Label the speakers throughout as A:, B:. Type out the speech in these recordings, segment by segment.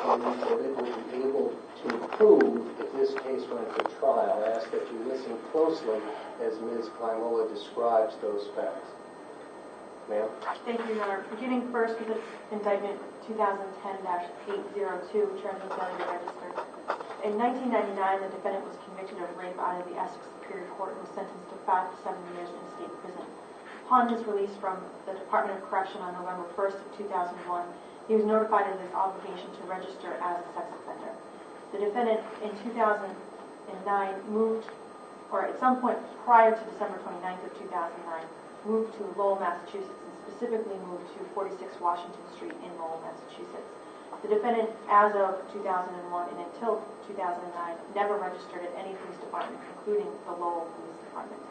A: so that it will be able to prove if this case went to trial. I ask that you listen closely as Ms. Klimola describes those facts. Ma'am?
B: Thank you, Your Honor. Beginning first with the indictment 2010-802, charging failure to register. In 1999, the defendant was convicted of rape out of the Middlesex Superior Court and was sentenced to 5 to 7 years in state prison. Upon his release from the Department of Correction on November 1st of 2001, he was notified of his obligation to register as a sex offender. The defendant in 2009 moved, or at some point prior to December 29th of 2009, moved to Lowell, Massachusetts, and specifically moved to 46 Washington Street in Lowell, Massachusetts. The defendant, as of 2001 and until 2009, never registered at any police department, including the Lowell Police Department.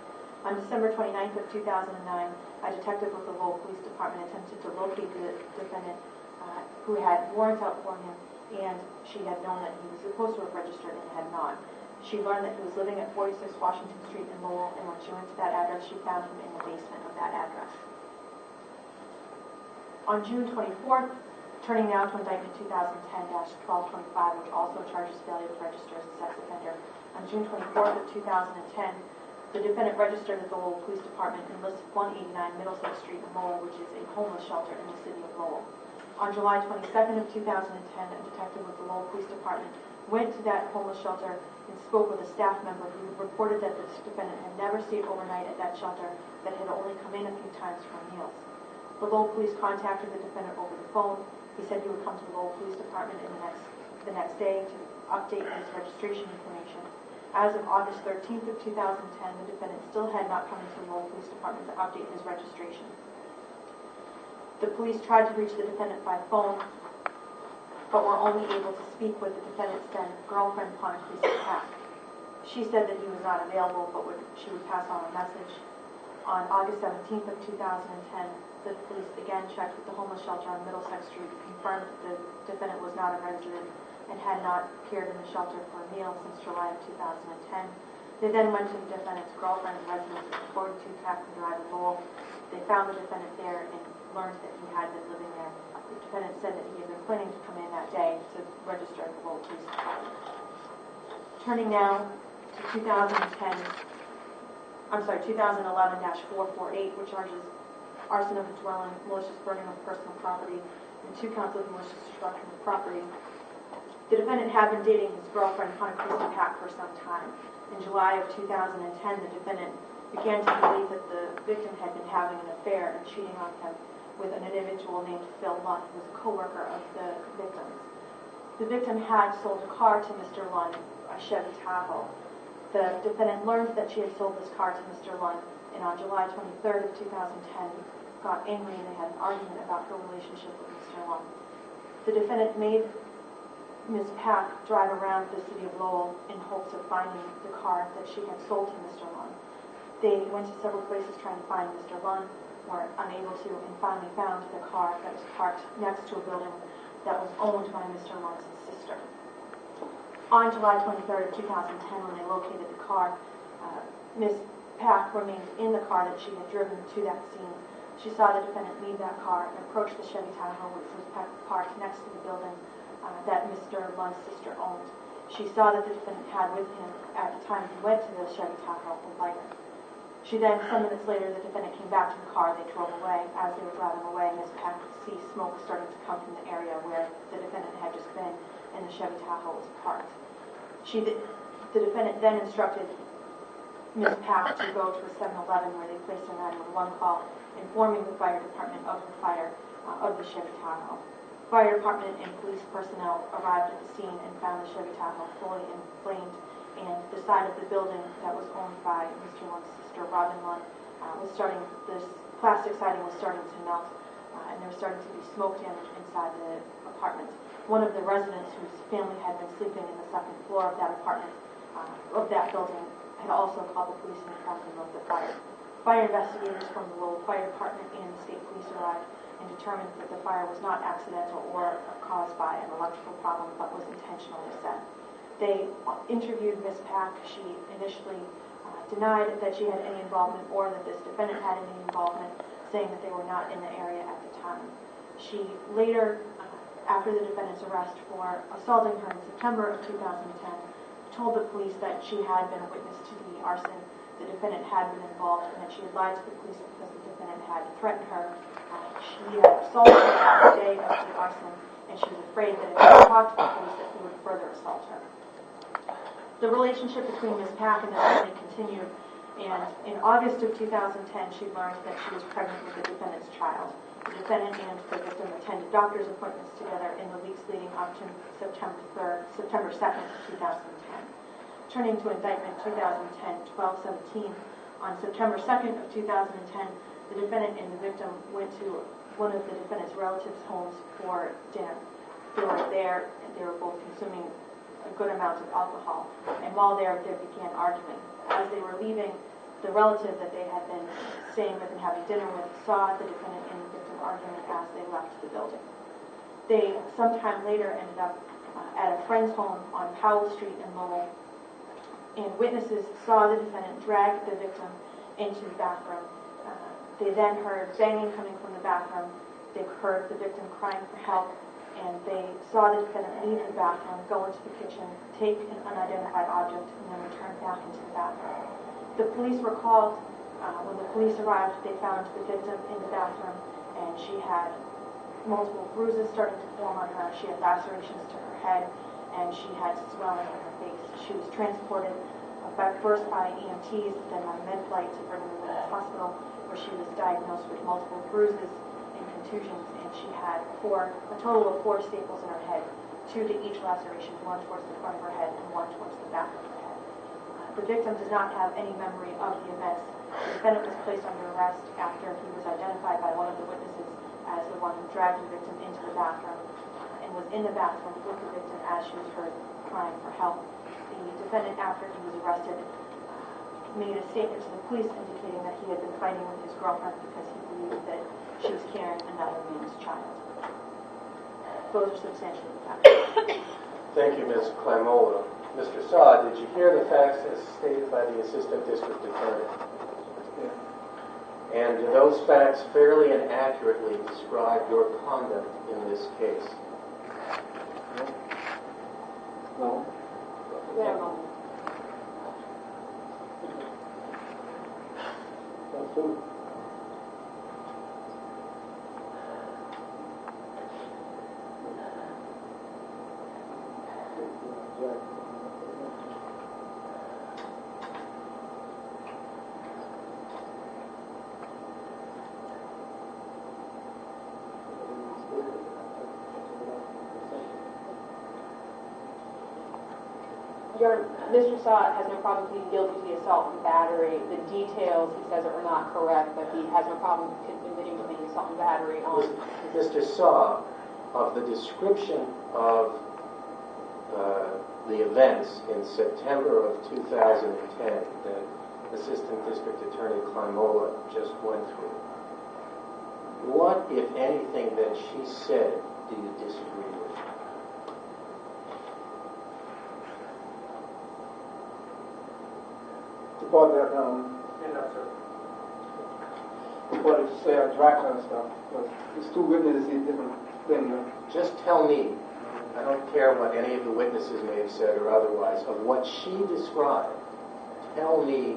B: On December 29th of 2009, a detective with the Lowell Police Department attempted to locate the defendant who had warrants out for him, and she had known that he was supposed to have registered and had not. She learned that he was living at 46 Washington Street in Lowell, and when she went to that address, she found him in the basement of that address. On June 24th, turning now to indictment 2010-1225, which also charges failure to register as a sex offender, on June 24th of 2010, the defendant registered at the Lowell Police Department and listed 189 Middlesex Street in Lowell, which is a homeless shelter in the city of Lowell. On July 22nd of 2010, a detective with the Lowell Police Department went to that homeless shelter and spoke with a staff member who reported that the defendant had never stayed overnight at that shelter, that had only come in a few times for meals. The Lowell Police contacted the defendant over the phone. He said he would come to the Lowell Police Department the next day to update his registration information. As of August 13th of 2010, the defendant still had not come into the Lowell Police Department to update his registration. The police tried to reach the defendant by phone, but were only able to speak with the defendant's then girlfriend, Patricia Pack. She said that he was not available, but she would pass on a message. On August 17th of 2010, the police again checked with the homeless shelter on Middlesex Street, confirmed that the defendant was not a resident and had not appeared in the shelter for a meal since July of 2010. They then went to the defendant's girlfriend's residence at 42 Captain Drive in Lowell. They found the defendant there and learned that he had been living there. The defendant said that he had been planning to come in that day to register at the Lowell Police Department. Turning now to 2011-448, which charges arson of a dwelling, malicious burning of personal property, and 2 counts of malicious destruction of property. The defendant had been dating his girlfriend, Patricia Pack, for some time. In July of 2010, the defendant began to believe that the victim had been having an affair and cheating on him with an individual named Phil Lund, who was a co-worker of the victim's. The victim had sold a car to Mr. Lund, a Chevy Tahoe. The defendant learned that she had sold this car to Mr. Lund, and on July 23rd of 2010, he got angry and they had an argument about her relationship with Mr. Lund. The defendant made Ms. Pack drive around the city of Lowell in hopes of finding the car that she had sold to Mr. Lund. They went to several places trying to find Mr. Lund, were unable to, and finally found the car that was parked next to a building that was owned by Mr. Lund's sister. On July 23rd of 2010, when they located the car, Ms. Pack remained in the car that she had driven to that scene. She saw the defendant leave that car and approach the Chevy Tahoe, which was parked next to the building that Mr. Lund's sister owned. She saw that the defendant had with him, at the time he went to the Chevy Tahoe, a lighter. She then, some minutes later, the defendant came back to the car. They drove away. As they were driving away, Ms. Pack could see smoke starting to come from the area where the defendant had just been and the Chevy Tahoe was parked. The defendant then instructed Ms. Pack to go to a 7-Eleven where they placed a 911 call informing the fire department of the fire of the Chevy Tahoe. Fire department and police personnel arrived at the scene and found the Chevy Tahoe fully inflamed, and the side of the building that was owned by Mr. Lund's sister, Robin Lund, this plastic siding was starting to melt, and there was starting to be smoke damage inside the apartment. One of the residents whose family had been sleeping in the second floor of that apartment, of that building, had also called the police and informed them of the fire. Fire investigators from the Lowell Fire Department and the state police arrived and determined that the fire was not accidental or caused by an electrical problem, but was intentionally set. They interviewed Ms. Pack. She initially denied that she had any involvement or that this defendant had any involvement, saying that they were not in the area at the time. She later, after the defendant's arrest for assaulting her in September of 2010, told the police that she had been a witness to the arson, the defendant had been involved, and that she had lied to the police because the defendant had threatened her. She had assaulted her the day of the arson, and she was afraid that if she talked to the police that he would further assault her. The relationship between Ms. Pack and the defendant continued, and in August of 2010, she learned that she was pregnant with the defendant's child. The defendant and the victim attended doctor's appointments together in the weeks leading up to September 2nd, 2010. Turning to indictment 2010-1217, on September 2nd of 2010, the defendant and the victim went to one of the defendant's relatives' homes for dinner. They were there, and they were both consuming a good amount of alcohol, and while there began arguing. As they were leaving, the relative that they had been staying with and having dinner with saw the defendant and the victim arguing as they left the building. They, sometime later, ended up at a friend's home on Powell Street in Lowell, and witnesses saw the defendant drag the victim into the bathroom. They then heard banging coming from the bathroom. They heard the victim crying for help, and they saw the defendant leave the bathroom, go into the kitchen, take an unidentified object, and then return back into the bathroom. The police were called. When the police arrived, they found the victim in the bathroom, and she had multiple bruises starting to form on her. She had lacerations to her head, and she had swelling in her face. She was transported first by EMTs, then by med flight to Brigham and Women's Hospital, where she was diagnosed with multiple bruises and contusions, and she had a total of 4 staples in her head, 2 to each laceration, 1 towards the front of her head and 1 towards the back of her head. The victim does not have any memory of the events. The defendant was placed under arrest after he was identified by one of the witnesses as the one who dragged the victim into the bathroom and was in the bathroom with the victim as she was heard crying for help. The defendant, after he was arrested, made a statement to the police indicating that he had been fighting with his girlfriend because he believed that she was carrying another man's child. Those are substantially the facts.
A: Thank you, Ms. Clamola. Mr. Sa, did you hear the facts as stated by the Assistant District Attorney? Yeah. And do those facts fairly and accurately describe your conduct in this case?
C: No.
B: Yeah.
C: That's true.
D: Mr. Sa has no problem pleading guilty to the assault and battery. The details, he says, are not correct, but he has no problem admitting to the assault and battery on...
A: Mr. Sa, of the description of the events in September of 2010 that Assistant District Attorney Clamola just went through, what, if anything, that she said do you disagree with?
C: About that, what did you say, Dracula and stuff, but it's 2 witnesses, see different things.
A: Just tell me, I don't care what any of the witnesses may have said or otherwise, of what she described, tell me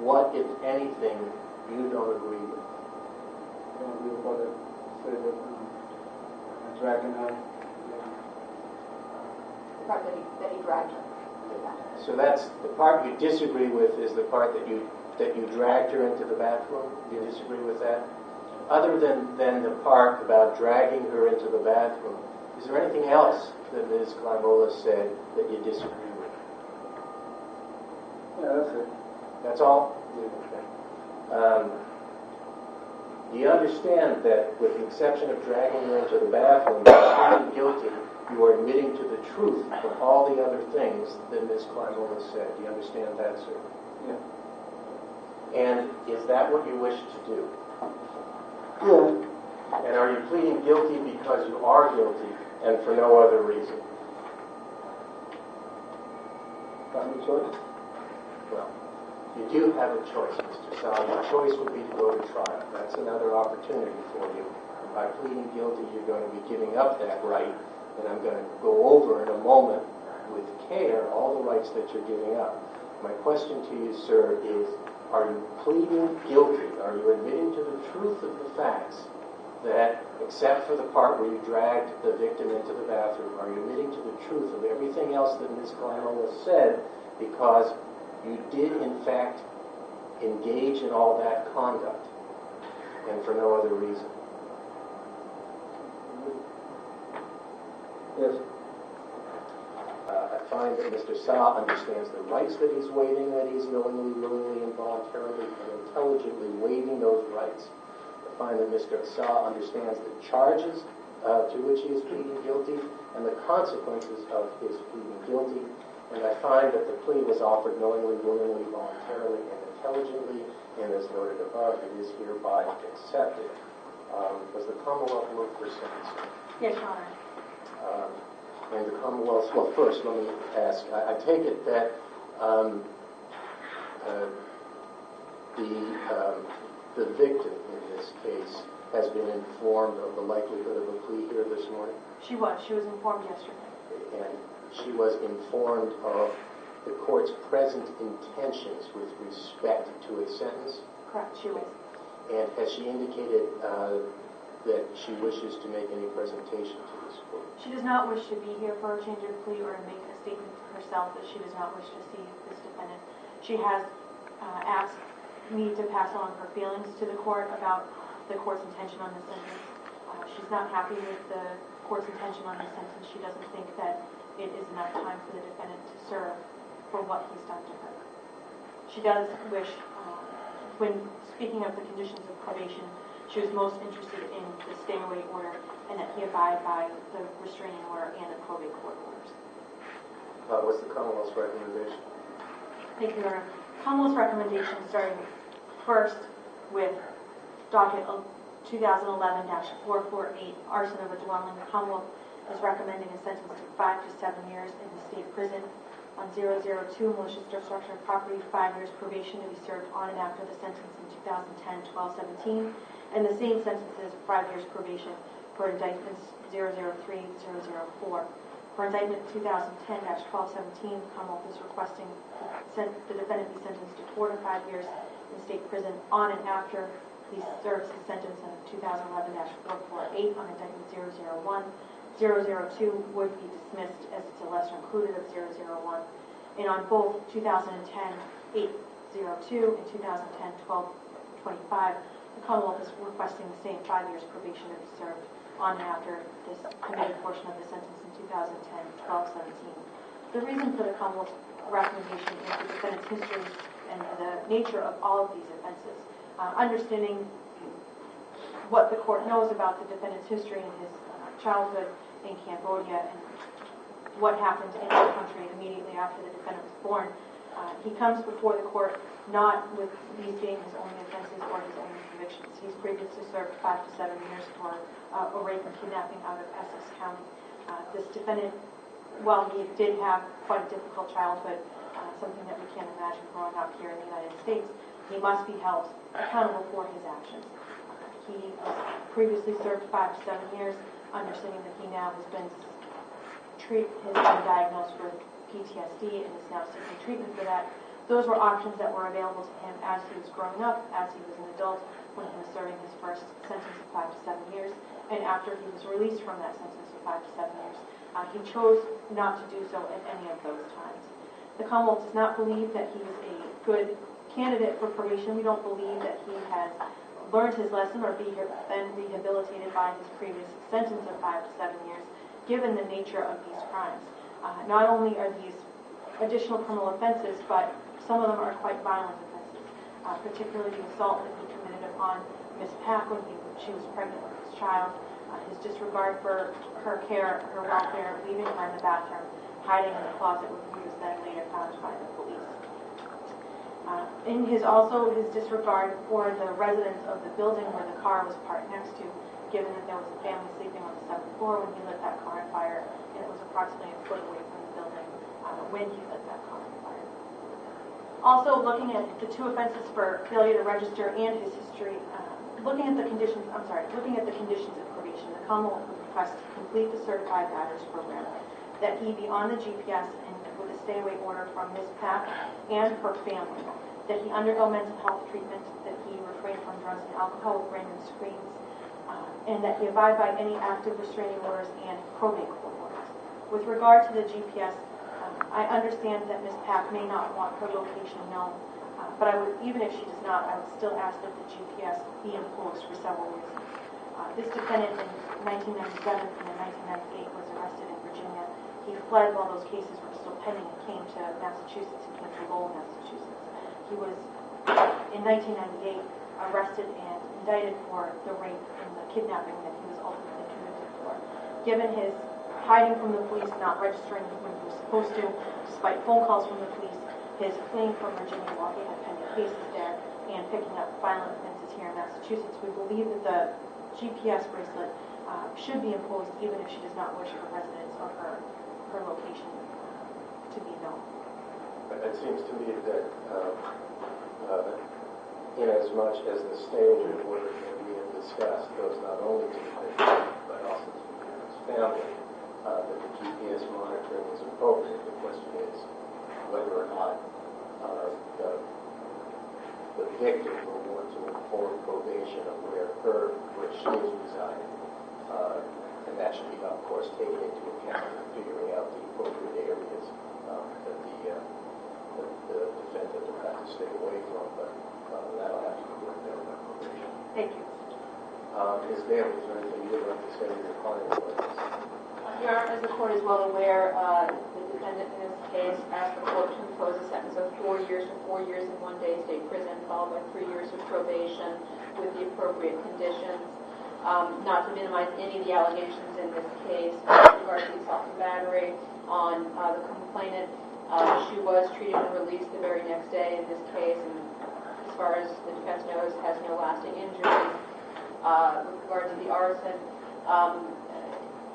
A: what, if anything, you don't agree with.
C: I don't agree with what they say that Dracula,
D: The part that he dragged her.
A: So that's the part you disagree with, is the part that you dragged her into the bathroom? You disagree with that? Other than the part about dragging her into the bathroom, is there anything else that Ms. Clamola said that you disagree with?
C: Yeah, that's it.
A: That's all? Okay. Do you understand that, with the exception of dragging her into the bathroom, by pleading guilty, you are admitting to the truth of all the other things that Ms. Clamola said? Do you understand that, sir?
C: Yeah.
A: And is that what you wish to do?
C: Yeah.
A: And are you pleading guilty because you are guilty and for no other reason?
C: Got no choice?
A: Well, you do have a choice, Mr. Sa. Your choice would be to go to trial. That's another opportunity for you. And by pleading guilty, you're going to be giving up that right And I'm going to go over in a moment with care all the rights that you're giving up. My question to you, sir, is are you pleading guilty? Are you admitting to the truth of the facts that, except for the part where you dragged the victim into the bathroom, are you admitting to the truth of everything else that Ms. Glanola said because you did, in fact, engage in all that conduct and for no other reason?
C: Yes.
A: I find that Mr. Sa understands the rights that he's waiving, that he's knowingly, willingly, and voluntarily and intelligently waiving those rights. I find that Mr. Sa understands the charges to which he is pleading guilty and the consequences of his pleading guilty. And I find that the plea was offered knowingly, willingly, voluntarily, and intelligently, and as noted above, it is hereby accepted. Does the Commonwealth move for sentencing?
B: Yes, Your Honor.
A: And the Commonwealth, well, first let me ask, I take it that the victim in this case has been informed of the likelihood of a plea here this morning?
B: She was informed yesterday.
A: And she was informed of the court's present intentions with respect to its sentence?
B: Correct, she was.
A: And has she indicated that she wishes to make any presentation to this court?
B: She does not wish to be here for a change of plea or to make a statement herself that she does not wish to see this defendant. She has asked me to pass on her feelings to the court about the court's intention on the sentence. She's not happy with the court's intention on the sentence. She doesn't think that it is enough time for the defendant to serve for what he's done to her. She does wish, when speaking of the conditions of probation, she was most interested in the stay-away order and that he abide by the restraining order and the probate court orders.
A: What's the Commonwealth's recommendation?
B: Thank you, Your Honor. Commonwealth's recommendation starting first with docket 2011-448, arson of a dwelling. The Commonwealth is recommending a sentence of 5 to 7 years in the state prison. On 002, malicious destruction of property, 5 years probation to be served on and after the sentence in 2010-12-17. And the same sentences, 5 years probation for indictments 003, 004. For indictment 2010-12-17, Commonwealth is requesting the defendant be sentenced to 4 to 5 years in state prison on and after he serves his sentence in 2011-448 on indictment 001. 002 would be dismissed as it's a lesser included of 001. And on both 2010-802 and 2010-12-25, the Commonwealth is requesting the same 5 years probation to be served on and after this committed portion of the sentence in 2010-12-17. The reason for the Commonwealth's recommendation is the defendant's history and the nature of all of these offenses. Understanding what the court knows about the defendant's history and his childhood in Cambodia and what happened in the country immediately after the defendant was born, he comes before the court not with these being his only offenses or his only convictions. He's previously served 5 to 7 years for a rape and kidnapping out of Essex County. This defendant, while he did have quite a difficult childhood, something that we can't imagine growing up here in the United States, he must be held accountable for his actions. He previously served 5 to 7 years, understanding that he now has been diagnosed with PTSD and is now seeking treatment for that. Those were options that were available to him as he was growing up, as he was an adult, when he was serving his first sentence of 5 to 7 years, and after he was released from that sentence of 5 to 7 years. He chose not to do so at any of those times. The Commonwealth does not believe that he is a good candidate for probation. We don't believe that he has learned his lesson or been rehabilitated by his previous sentence of 5 to 7 years, given the nature of these crimes. Not only are these additional criminal offenses, but some of them are quite violent offenses, particularly the assault that he committed upon Ms. Pack when she was pregnant with his child, his disregard for her care, her welfare, leaving her in the bathroom, hiding in the closet where he was then later found by the police. In his disregard for the residents of the building where the car was parked next to, given that there was a family sleeping on the 7th floor when he lit that car on fire, and it was approximately a foot away from the building when he lit that car on fire. Also, looking at the 2 offenses for failure to register and his history, looking at the conditions of probation, the Commonwealth would request to complete the certified batters program, that he be on the GPS and with a stay-away order from Ms. Pack and her family, that he undergo mental health treatment, that he refrain from drugs and alcohol with random screens, and that he abide by any active restraining orders and probate court orders. With regard to the GPS, I understand that Ms. Pack may not want her location known, but I would, even if she does not, I would still ask that the GPS be enclosed for several reasons. This defendant in 1997 and in 1998 was arrested in Virginia. He fled while those cases were still pending and came to Massachusetts. He came to Lowell, Massachusetts. He was, in 1998, arrested and indicted for the rape and the kidnapping that he was ultimately convicted for. Given his hiding from the police, not registering when he was supposed to, despite phone calls from the police, his fleeing from Virginia while he had pending cases there, and picking up violent offenses here in Massachusetts, we believe that the GPS bracelet should be imposed even if she does not wish her residence or her location to be known.
A: It seems to me that in as much as the stay-away order that we have discussed goes not only to the victim but also to the victim's family, that the GPS monitoring is appropriate. The question is whether or not the victim will want to inform probation of where she is residing, and that should be, of course, taken into account in figuring out the appropriate areas that the defendant will have to stay away from, but that'll have to be worked out by probation.
B: Thank you.
A: Ms. Bailey, is there anything you would like to say to your client about this?
D: Your Honor, as the court is well aware, the defendant in this case asked the court to impose a sentence of 4 years to 4 years in 1 day state prison, followed by 3 years of probation with the appropriate conditions. Not to minimize any of the allegations in this case with regard to the assault and battery on the complainant, she was treated and released the very next day in this case, and as far as the defense knows, has no lasting injuries. With regard to the arson,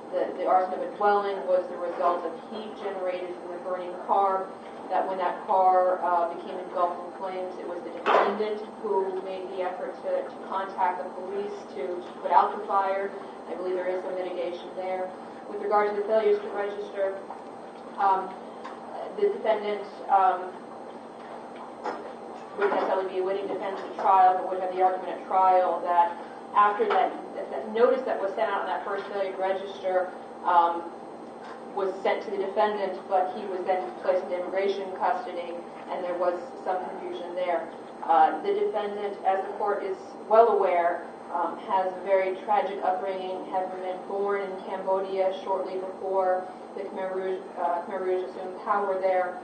D: the arson of a dwelling was the result of heat generated from the burning car, that when that car became engulfed in flames, it was the defendant who made the effort to contact the police to put out the fire. I believe there is some mitigation there. With regard to the failures to register, the defendant wouldn't necessarily be a winning defense at trial, but would have the argument at trial that after that notice that was sent out on that first failure to register was sent to the defendant, but he was then placed into immigration custody, and there was some confusion there. The defendant, as the court is well aware, has a very tragic upbringing, having been born in Cambodia shortly before the Khmer Rouge assumed power there.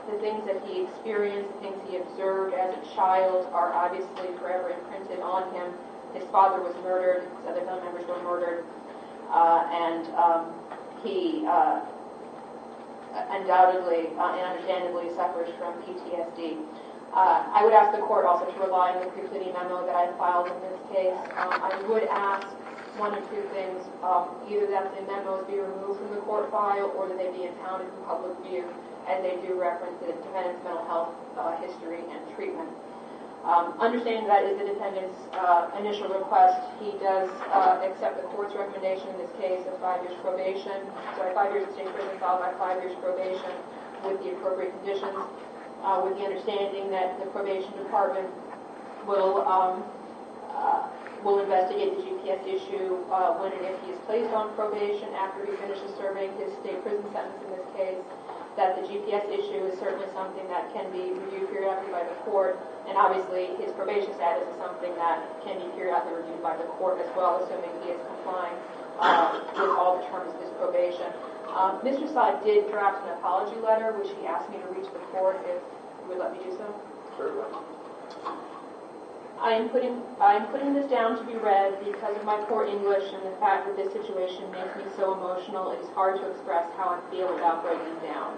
D: The things that he experienced, the things he observed as a child are obviously forever imprinted on him. His father was murdered, his other family members were murdered, and he undoubtedly and understandably suffers from PTSD. I would ask the court also to rely on the pre-plea memo that I filed in this case. I would ask one of two things, either that the memos be removed from the court file or that they be impounded from public view, as they do reference the defendant's mental health history and treatment. Understanding that is the defendant's initial request, he does accept the court's recommendation in this case of 5 years probation, 5 years in state prison followed by 5 years probation with the appropriate conditions, with the understanding that the probation department will investigate the GPS issue when and if he is placed on probation after he finishes serving his state prison sentence in this case, that the GPS issue is certainly something that can be reviewed periodically by the court, and obviously his probation status is something that can be periodically reviewed by the court as well, assuming he is complying with all the terms of his probation. Mr. Sa did draft an apology letter, which he asked me to reach the court if you would let me do so.
A: Sure.
D: I am putting this down to be read because of my poor English and the fact that this situation makes me so emotional. It is hard to express how I feel without breaking down.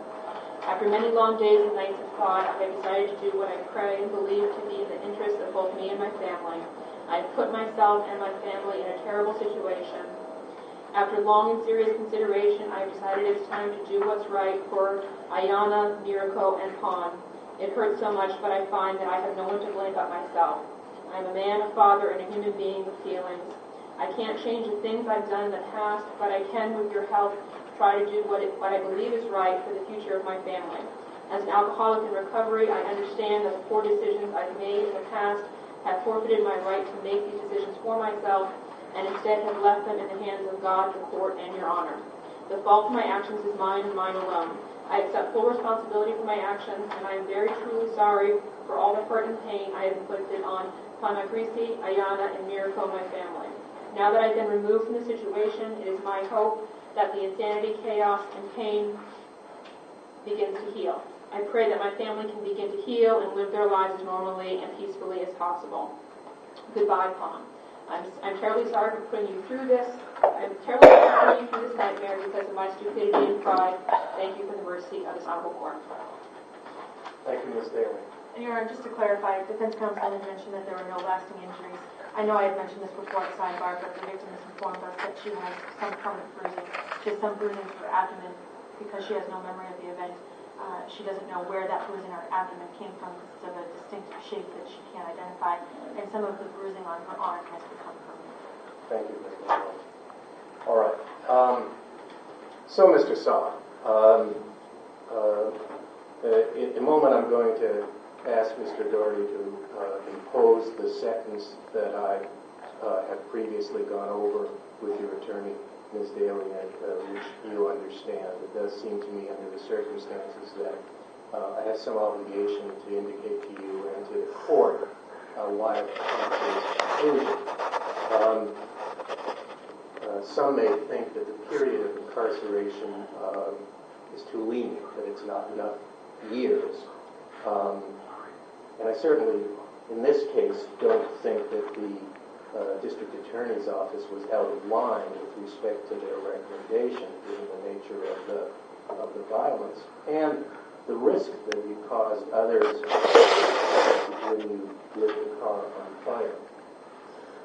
D: After many long days and nights of thought, I have decided to do what I pray and believe to be in the interest of both me and my family. I have put myself and my family in a terrible situation. After long and serious consideration, I have decided it's time to do what's right for Ayana, Miracle, and Pon. It hurts so much, but I find that I have no one to blame but myself. I am a man, a father, and a human being with feelings. I can't change the things I've done in the past, but I can, with your help, try to do what I believe is right for the future of my family. As an alcoholic in recovery, I understand that the poor decisions I've made in the past have forfeited my right to make these decisions for myself, and instead have left them in the hands of God, the court, and your honor. The fault for my actions is mine and mine alone. I accept full responsibility for my actions, and I am very truly sorry for all the hurt and pain I have inflicted on Panagrisi, Ayana, and Miracle, my family. Now that I've been removed from the situation, it is my hope that the insanity, chaos, and pain begins to heal. I pray that my family can begin to heal and live their lives as normally and peacefully as possible. Goodbye, Pon. I'm terribly sorry for putting you through this. I'm terribly sorry for putting you through this nightmare because of my stupidity and pride. Thank you for the mercy of this honorable court.
A: Thank you, Ms. Daly.
B: Your Honor, just to clarify, defense counsel had mentioned that there were no lasting injuries. I know I had mentioned this before at sidebar, but the victim has informed us that she has some permanent bruising. She has some bruising to her abdomen because she has no memory of the event. She doesn't know where that bruising on her abdomen came from because it's of a distinctive shape that she can't identify. And some of the bruising on her arm has become permanent.
A: Thank you, Ms. Daly. All right. So, Mr. Sa, in a moment I'm going to ask Mr. Doherty to impose the sentence that I have previously gone over with your attorney, Ms. Daly, and which you understand. It does seem to me, under the circumstances, that I have some obligation to indicate to you and to the court why I've come to this conclusion. Some may think that the period of incarceration is too lenient, that it's not enough years. And I certainly, in this case, don't think that the district attorney's office was out of line with respect to their recommendation, given the nature of the violence and the risk that you caused others when you lit the car on fire.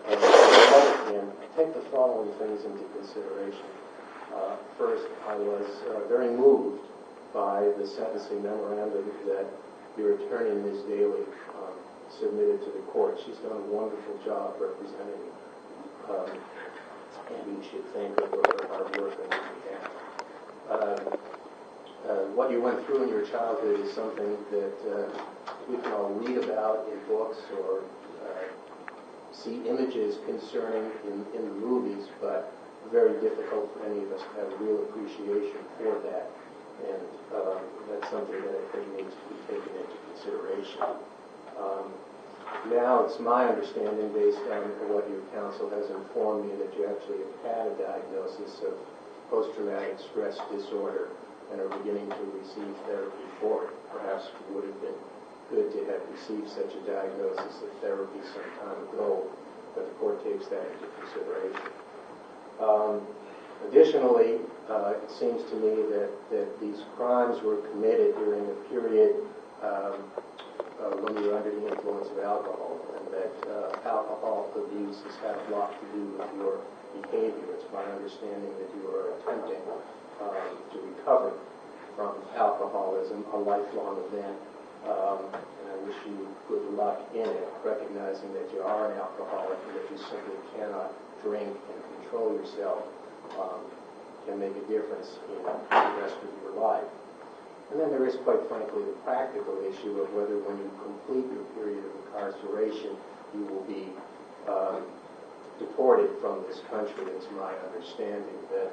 A: On the other hand, take the following things into consideration. First, I was very moved by the sentencing memorandum that your attorney, Ms. Daly, submitted to the court. She's done a wonderful job representing you, and you should thank her for her hard work on your behalf. What you went through in your childhood is something that we can all read about in books or see images concerning in the movies, but very difficult for any of us to have real appreciation for that. And that's something that I think needs to be taken into consideration. Now it's my understanding, based on what your counsel has informed me, that you actually have had a diagnosis of post-traumatic stress disorder and are beginning to receive therapy for it. Perhaps it would have been good to have received such a diagnosis of therapy some time ago, but the court takes that into consideration. Additionally, it seems to me that these crimes were committed during a period when you were under the influence of alcohol, and that alcohol abuse has had a lot to do with your behavior. It's my understanding that you are attempting to recover from alcoholism, a lifelong event, and I wish you good luck in it, recognizing that you are an alcoholic and that you simply cannot drink and control yourself can make a difference in the rest of your life. And then there is, quite frankly, the practical issue of whether when you complete your period of incarceration, you will be deported from this country. It's my understanding that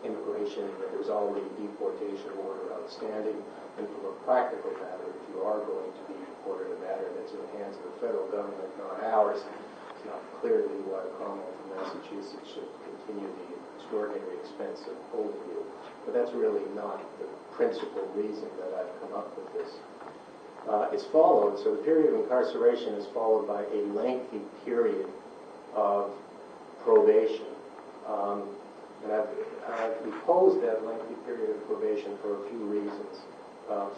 A: immigration, that there's already a deportation order outstanding, and from a practical matter, if you are going to be deported, a matter that's in the hands of the federal government, not ours, it's not clear to me why the Commonwealth of Massachusetts should continue the extraordinary expense of holding you. But that's really not the principal reason that I've come up with this. It's followed, so the period of incarceration is followed by a lengthy period of probation. And I've imposed that lengthy period of probation for a few reasons.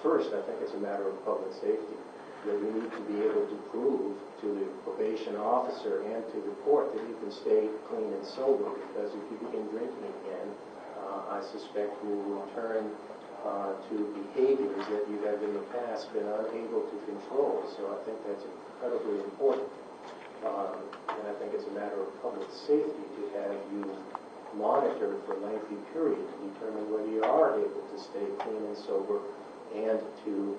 A: First, I think it's a matter of public safety, that you need to be able to prove to the probation officer and to the court that you can stay clean and sober, because if you begin drinking again, I suspect you will return to behaviors that you have in the past been unable to control. So I think that's incredibly important. And I think it's a matter of public safety to have you monitored for a lengthy period to determine whether you are able to stay clean and sober and to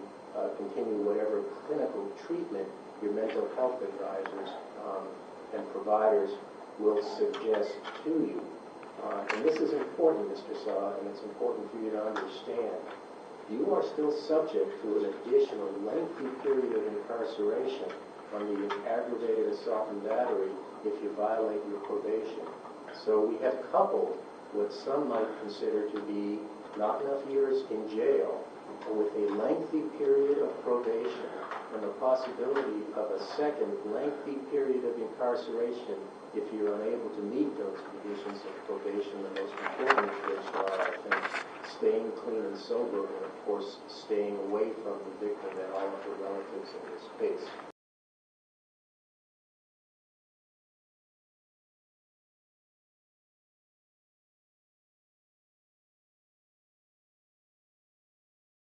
A: continue whatever clinical treatment your mental health advisors and providers will suggest to you. And this is important, Mr. Sa, and it's important for you to understand. You are still subject to an additional lengthy period of incarceration on the aggravated assault and battery if you violate your probation. So we have coupled what some might consider to be not enough years in jail with a lengthy period of probation and the possibility of a second lengthy period of incarceration if you're unable to meet those conditions of probation, the most important of which are, I think, staying clean and sober and, of course, staying away from the victim and all of her relatives in this case.